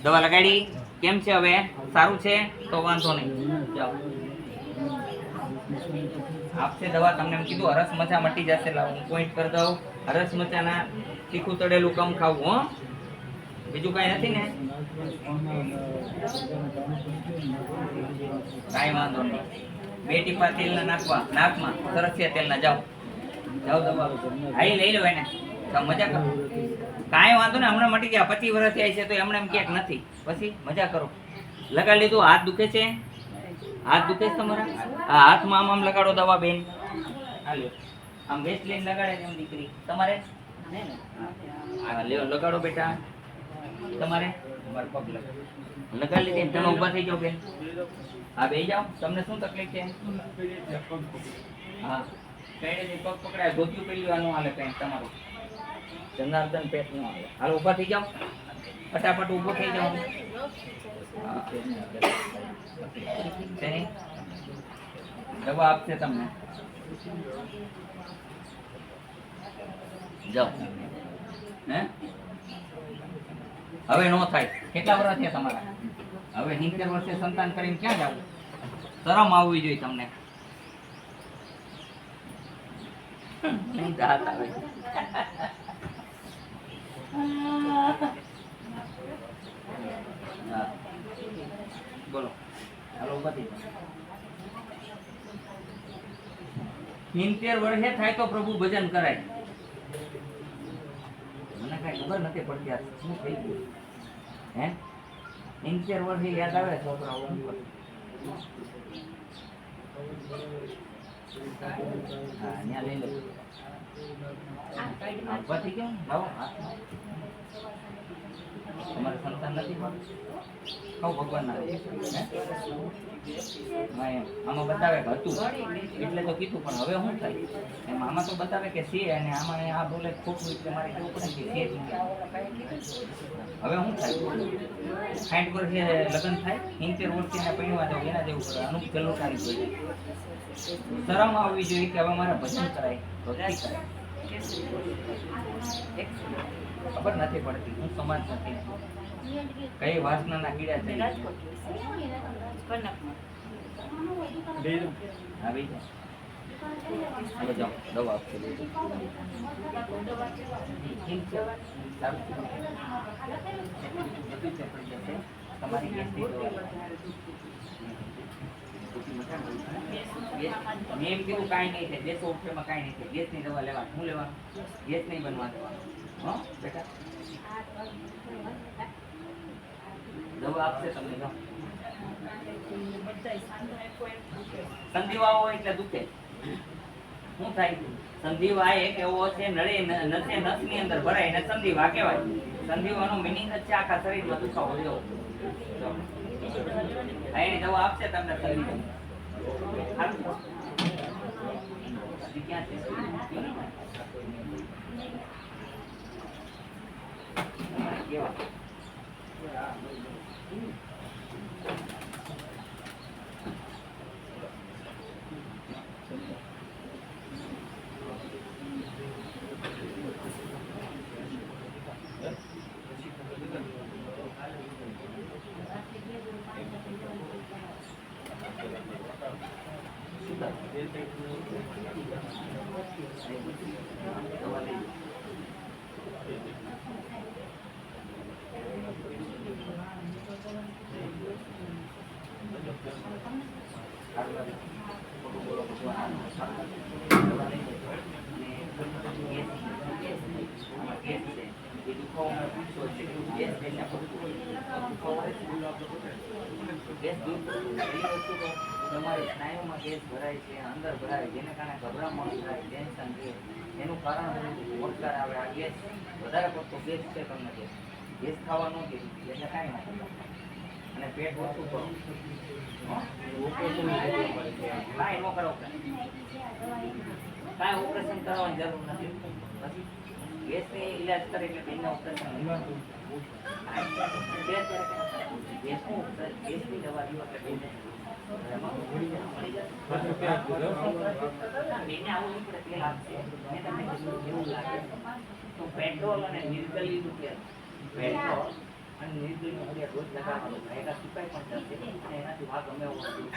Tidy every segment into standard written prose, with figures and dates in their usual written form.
દવા લગાડી કેમ છે હવે સારું છે તો વાંધો નહીં જાઓ આપશે દવા તમને એમ કીધું હરસ મચા મટી જશે લાવો હું પોઈન્ટ કરી દઉં હરસ મચાના તીખું તળેલું કમ ખાવું હો બીજું કાંઈ નથી ને કાંઈ વાંધો નહીં 2 ટીપા તેલના નાખવા નાકમાં સરસિયા તેલના જાઓ જાઓ દવા હાઈ લઈ લો એને મજા કરો કાંઈ વાંધો ને હમણાં મટી ગયા 25 વર્ષ થયા છે તો એમને એમ ક્યાંક નથી પછી મજા કરો લગાડી લીધું હાથ દુખે છે હાથ દુખે છે તમારા હા હાથમાં આમ લગાડો દવા બેન હાલ્યો આમ વેસ્ટલીન લગાડે એમ દીકરી તમારે હા લ્યો લગાડો બેટા તમારે તમારા પગ લગાડી લીધી તમે ઊભા થઈ જાઓ બેન હા બેસી જાઓ તમને શું તકલીફ છે હા કઈ પગ પકડાય ધોતિયું પહેરી લેવાનું હાલે કઈ તમારું જનાર્દન પેટ નું હાલે હાલ ઊભા થઈ જાઓ ફટાફટ ઊભો થઈ જાઓ દવા આપશે તમને જાઓ હે હવે નો થાય કેટલા વર્ષ થયા તમારા હવે 70 વર્ષે સંતાન કરીને ક્યાં જાવ શરમ આવવી જોઈએ તમને નહીં દાંત આવે બોલો હાલો બધી 70 વર્ષે થાય તો પ્રભુ ભજન કરાય મને કઈ ખબર નથી પડતી આ શું થઈ ગયું હે 70 વર્ષે યાદ આવે છોકરાઓ હા ત્યાં લઈ લો પછી કેમ લાવો તમારે સંતાન નથી પણ કહું ભગવાન ના આમાં બતાવે કે હતું એટલે તો કીધું પણ હવે શું થાય એમ આમાં તો બતાવે કે છે અને આમાં આ બોલે ખોટું એટલે મારે કેવું પડે કે છે હવે શું થાય 60 વર્ષે લગ્ન થાય 70 વર્ષથી પૈણવા જાવ એના જેવું પડે અનુપ જલોટાની જોઈએ શરમ આવવી જોઈએ કે હવે મારે ભજન કરાય તો કરાય ખબર નથી પડતી હું સમાજ નથી કઈ વાસનાના કીડા છે આવી હવે જાઓ દવા આપશે તમારી મેં એમ કીધું કાંઈ નહીં થાય દેશો ઉપરમાં કાંઈ નહીં થાય ગેસની દવા લેવાનું શું લેવાનું ગેસ નહીં બનવા દેવાનું હો બેટા દવા આપશે તમને જો સંધિવા હોય એટલે દુખે શું થાય સંધિવા એક એવો છે નળે નસે નસની અંદર ભરાય ને સંધિવા કહેવાય સંધિવાનો મિનિંગ જ છે આખા શરીરમાં દુખાવો જેવો એની દવા આપશે તમને સંધિવા ક્યાં છે કેવા તમારી સ્નાયુમાં ગેસ ભરાય છે અંદર ભરાય જેને કારણે ગભરામણ થાય ટેન્શન છે એનું કારણ મોટકાર આવે આ ગેસ વધારે પડતો ગેસ છે તમને ગેસ ખાવા ન કીધું એટલે કાંઈ નથી અને પેટ ઓછું કરો કાંઈ ન કરો કાંઈ ઓપરેશન કરવાની જરૂર નથી પછી ગેસની ઇલાજ કરે એટલે બેનના ઓપરેશન ગેસની દવા લ્યો એટલે બેને પેટ્રોલ અને નિર્ગલી પેટ્રોલ અને નીલગીરીનું ફરિયાદ રોજ લગાવવાનું. એના સિવાય પણ થશે અને એનાથી વાહ ગમે એવો નથી.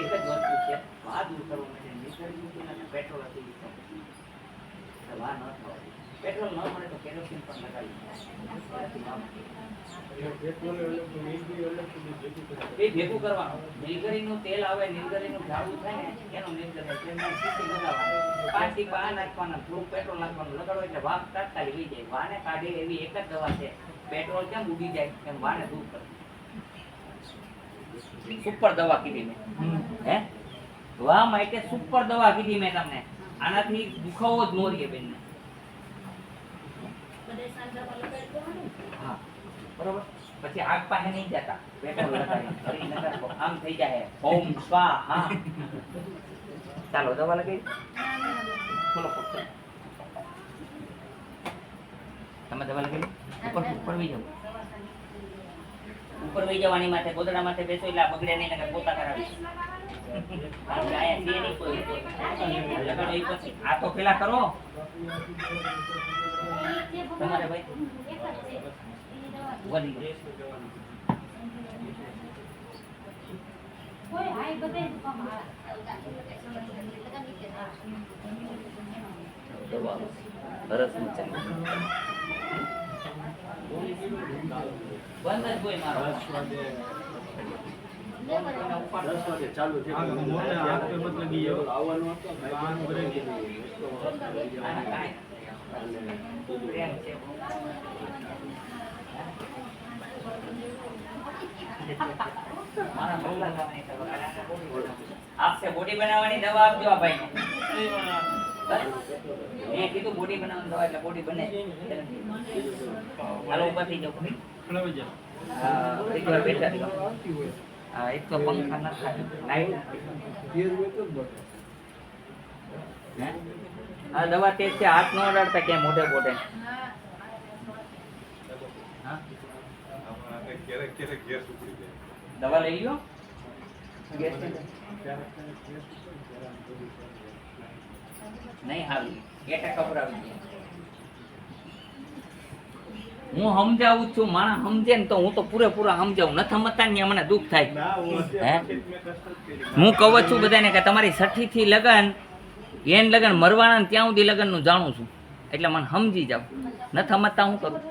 એક જ વસ્તુ છે, વાહ દૂર કરવો માટે નીલગીરી પેટ્રોલ હતી વાહ ન થવા દે. પેટ્રોલ ન મળે તો કેરોસીન પણ લગાવી એ ભેગું કરવાનું. નીલગીરીનું તેલ આવે, નીલગીરીનું ઝાડું થાય ને એનું નીલગીરી શીશી લગાવવાનું, 5 થી 5 નાખવાના, થોડું પેટ્રોલ નાખવાનું, લગાડો એટલે વાહ તાત્કાલિક વહી જાય. વાહને કાઢે એવી એક જ દવા છે. પેટ્રોલ કેમ ઉડી જાય એમ વાહને દૂર કરે. સુપર દવા કીધી મેં, હે વાહ માટે સુપર દવા કીધી મેં તમને. આનાથી દુખાવો જ નો રહે બેનને. હા બરોબર. પછી આગ પાસે નહીં જતા, પેટ્રોલ લગાવી ફરી નગર આમ થઈ જાય. ઓમ સ્વાહા. ચાલો દવા લગાવી. ખોલો પગ. તમે દવા લગાવી ઉપર વહી જાઓ. ઉપર વહી જવાની માથે ગોદડા માથે બેસો એટલે બગડે નહીં નકર પોતા કરાવીશ. આ તો પેલા કરો તમારે ભાઈ વધી ગયો. સરસ બંધ જ કોઈ મારો ચાલુ છે. આપશે બોડી બનાવવાની દવા આપજો આ ભાઈ. મેં કીધું બોડી બનાવવાની દવા એટલે બોડી બને. હાલો ઉભા થઈ જાઓ. હા એક તો પંખા ના થાય, આ દવા તે છે. હાથ ન અડાડતા કે મોઢે મોઢે. દવા લઈ લો. નહીં હાવી એટા કપડાવી દે. હું સમજાવું છું, માણસ સમજે ને તો હું તો પૂરેપૂરા સમજાવું. ન સમજતા ને મને દુઃખ થાય. હે હું કહું છું બધાને કે તમારી 6 થી લગન એન લગન મરવાના ને ત્યાં સુધી લગન નું જાણું છું, એટલે મને સમજી જાવ. ન સમજતા હું કરું.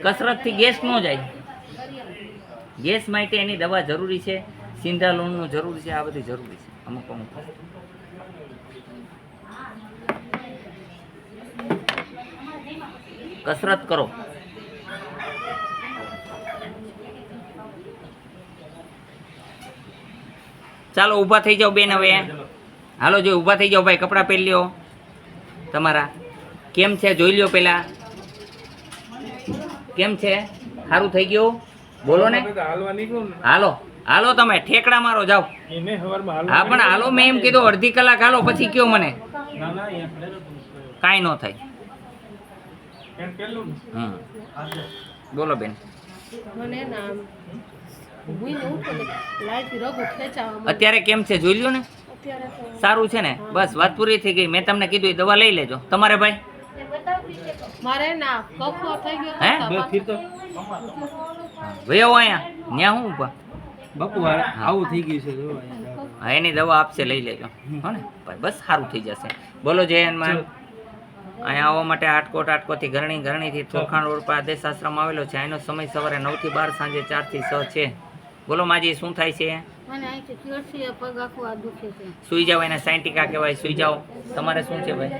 કસરત થી ગેસ ન જાય. ગેસ માટે એની દવા જરૂરી છે, સિંધાલોણનું જરૂરી છે, આ બધી જરૂરી છે. અમુક અમુક કસરત કરો. ચાલો ઊભા થઈ જાઓ બેન. હવે હાલો જો ઊભા થઈ જાઓ ભાઈ. કપડાં પહેરી લ્યો તમારા. કેમ છે જોઈ લ્યો પેલા. કેમ છે? સારું થઈ ગયું? બોલો ને. હાલો હાલો તમે ઠેકડા મારો જાઓ. હા પણ હાલો, મેં એમ કીધું અડધી કલાક હાલો પછી કયો મને. કાંઈ ન થાય. બોલો બેન. અત્યારે કેમ છે જોઈ લ્યો ને. સારું છે ને? બસ વાત પૂરી થઈ ગઈ. મેં તમને કીધું એ દવા લઈ લેજો. તમારે ભાઈ મારે ના કફો થઈ ગયો. હે વયો અહીંયા ન્યા હું ઉભા બાપુ આવું થઈ ગયું છે. હા એની દવા આપશે, લઈ લેજો. હો ને ભાઈ બસ સારું થઈ જશે. બોલો જયનમાં. અહીંયા આવવા માટે આટકોટથી ઘરણીથી થોરખાણ રોડ પર આદેશ આશ્રમ આવેલો છે. અહીંનો સમય સવારે 9 થી 12, સાંજે 4 થી 6 છે. બોલો માજી શું થાય છે? મને અહીંથી ચીડથી પગ આખો આ દુખે છે. સુઈ જાવ. એને સાયન્ટિકા કહેવાય. સુઈ જાવ. તમારે શું છે ભાઈ?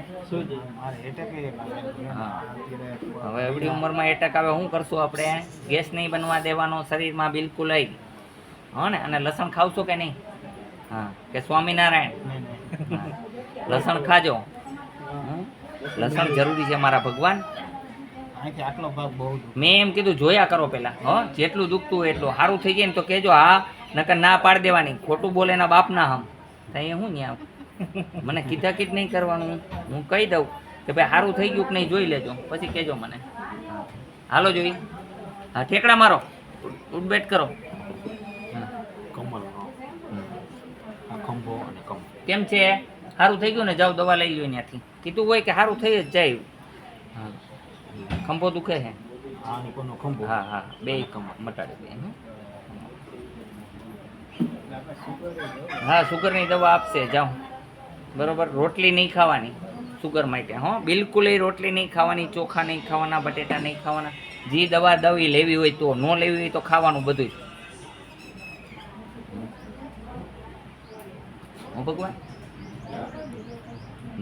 હા હવે એવડી ઉંમરમાં એટેક આવે શું કરશું આપણે? ગેસ નહીં બનવા દેવાનો શરીરમાં બિલકુલ. હા ને. અને લસણ ખાવશો કે નહીં? હા કે સ્વામિનારાયણ? લસણ ખાજો. લસણ જરૂરી છે મારા ભગવાન. મેં એમ કીધું જોયા કરો પેલા. જેટલું દુખતું હોય એટલું. સારું થઈ જાય ને તો કહેજો. હા નકર ના પાડી દેવાની. ખોટું બોલે એના બાપ ના હમ તો હું ન્યા મને કીધા કીધ નહીં કરવાનું. હું કહી દઉં કે ભાઈ સારું થઈ ગયું કે નહીં જોઈ લેજો, પછી કહેજો મને. હાલો જોઈ. હા ઠેકડા મારો, ઉઠબેઠ કરો. કેમ છે? સારું થઈ ગયું ને? જાઓ દવા લઈ લો ત્યાંથી. કીધું હોય કે સારું થઈ જ જાય. હા ખંભો દુખે છે આ કોનો ખંભો હા હા બે મટાડી દે હં? હા સુગરની દવા આપશે જાઓ બરોબર. રોટલી નહીં ખાવાની સુગર માટે હો, બિલકુલ એ રોટલી નહીં ખાવાની, ચોખા નહીં ખાવાના, બટેટા નહીં ખાવાના. જે દવા દવી લેવી હોય તો, ન લેવી હોય તો ખાવાનું બધું. હો ભગવાન,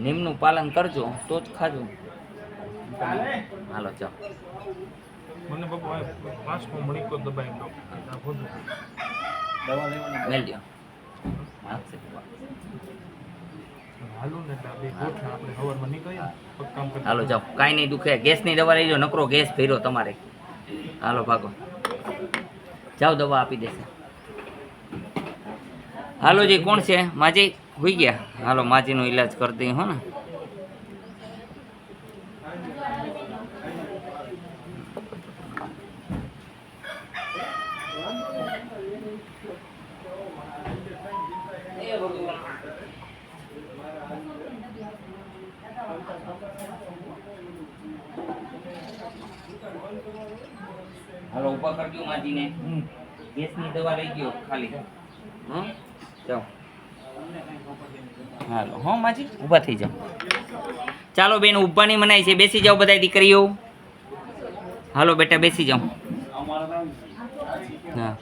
નિયમનું પાલન કરજો તો જ ખાજો. હાલો જાઓ. મને બાપુ આ પાસમાં મણી કો દબાઈ દો આ બધું દવા લેવાની મેલ દો. આપશે. હાલો ને બે ગોઠા આપણે હવારમાં નીકળીએ પગ કામ કરતા હાલો જાઓ, કાંઈ નહીં દુખે. ગેસની દવા લઈ લો, નકરો ગેસ ભર્યો તમારે. હાલો ભાગો, જાઓ દવા આપી દેશે. હાલો જી, કોણ છે? માજી હોઈ ગયા. હાલો માજીનો ઈલાજ કરી દઈએ હો ને. હાલો ઉભા કરજો માજીને. ગેસની દવા લઈ ગયો ખાલી. હં જાઓ. હાલો હો માજી, ઊભા થઈ જાઓ. ચાલો બેન, ઊભાની મનાય છે. બેસી જાઓ બધા દીકરીઓ. હાલો બેટા બેસી જાઓ. હા